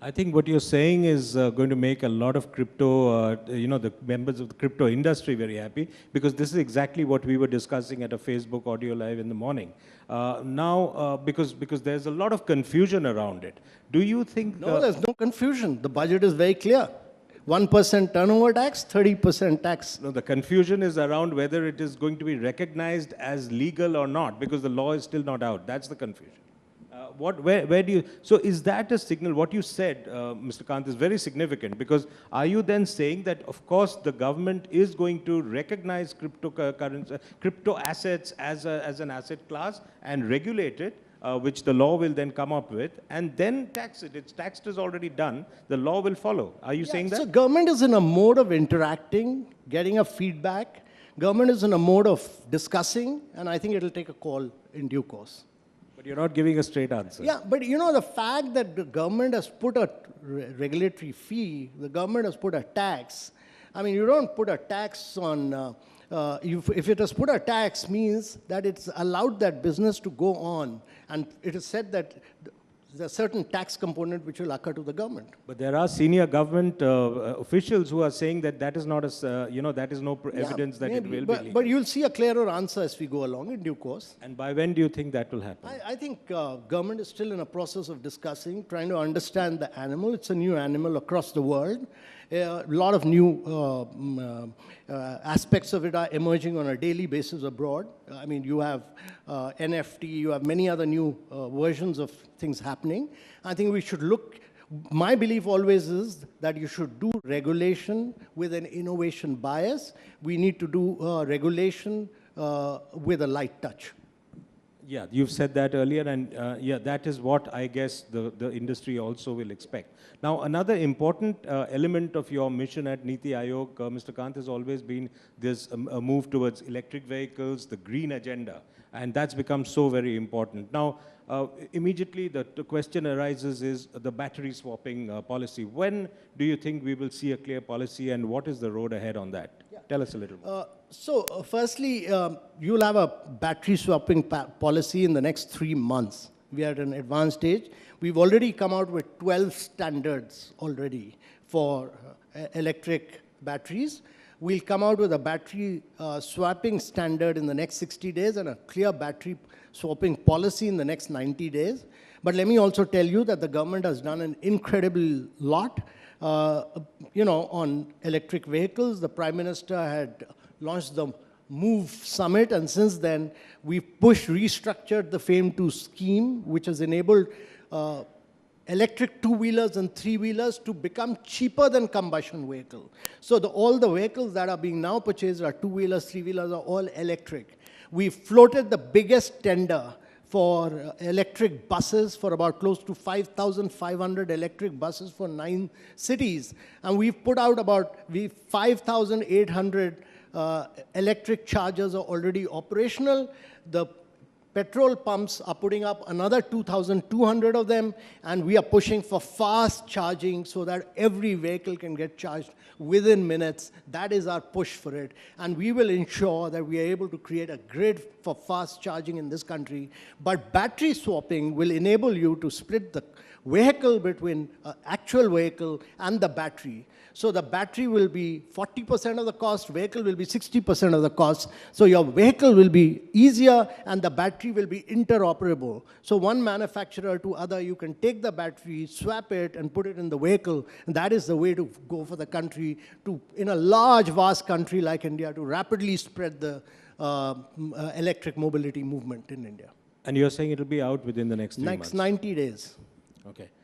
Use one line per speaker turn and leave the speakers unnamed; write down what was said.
I think what you're saying is going to make a lot of crypto, the members of the crypto industry very happy, because this is exactly what we were discussing at a Facebook audio live in the morning. Because there's a lot of confusion around it. Do you think...
No, there's no confusion. The budget is very clear. 1% turnover tax, 30% tax.
No, the confusion is around whether it is going to be recognized as legal or not, because the law is still not out. That's the confusion. Where do you, so is that a signal? What you said, Mr. Kant, is very significant, because are you then saying that, of course, the government is going to recognize crypto assets as an asset class and regulate it, which the law will then come up with, and then tax it? It's taxed is already done. The law will follow. Are you saying that?
So government is in a mode of interacting, getting a feedback. Government is in a mode of discussing, and I think it'll take a call in due course.
But you're not giving a straight answer.
Yeah, but the fact that the government has put a regulatory fee, the government has put a tax. I mean, you don't put a tax on, if it has put a tax, means that it's allowed that business to go on. And it is said that there's a certain tax component which will occur to the government.
But there are senior government officials who are saying that that is not that is no evidence that
maybe,
it will be.
But you'll see a clearer answer as we go along in due course.
And by when do you think that will happen?
I think government is still in a process of discussing, trying to understand the animal. It's a new animal across the world. A lot of new aspects of it are emerging on a daily basis abroad. I mean, you have NFT, you have many other new versions of things happening. I think we should look, my belief always is that you should do regulation with an innovation bias. We need to do regulation with a light touch.
Yeah, you've said that earlier, and yeah, that is what I guess the industry also will expect. Now, another important element of your mission at NITI Aayog, Mr. Kant, has always been this a move towards electric vehicles, the green agenda, and that's become so very important. Now, immediately the question arises is the battery swapping policy. When do you think we will see a clear policy, and what is the road ahead on that? Yeah. Tell us a little more.
Firstly, you'll have a battery swapping policy in the next 3 months. We are at an advanced stage. We've already come out with 12 standards already for electric batteries. We'll come out with a battery swapping standard in the next 60 days and a clear battery swapping policy in the next 90 days. But let me also tell you that the government has done an incredible lot. On electric vehicles. The Prime Minister had launched the MOVE Summit, and since then, we've restructured the FAME2 scheme, which has enabled electric two-wheelers and three-wheelers to become cheaper than combustion vehicles. So all the vehicles that are being now purchased are two-wheelers, three-wheelers, are all electric. We floated the biggest tender for electric buses for about close to 5,500 electric buses for 9 cities. And we've put out about 5,800 electric chargers are already operational. The petrol pumps are putting up another 2,200 of them, and we are pushing for fast charging so that every vehicle can get charged within minutes. That is our push for it. And we will ensure that we are able to create a grid for fast charging in this country. But battery swapping will enable you to split the vehicle between actual vehicle and the battery. So the battery will be 40% of the cost, vehicle will be 60% of the cost. So your vehicle will be easier and the battery will be interoperable. So one manufacturer to other, you can take the battery, swap it, and put it in the vehicle. And that is the way to go for the country, in a large, vast country like India, to rapidly spread the electric mobility movement in India.
And you're saying it'll be out within the next 3 months?
Next 90 days.
Okay.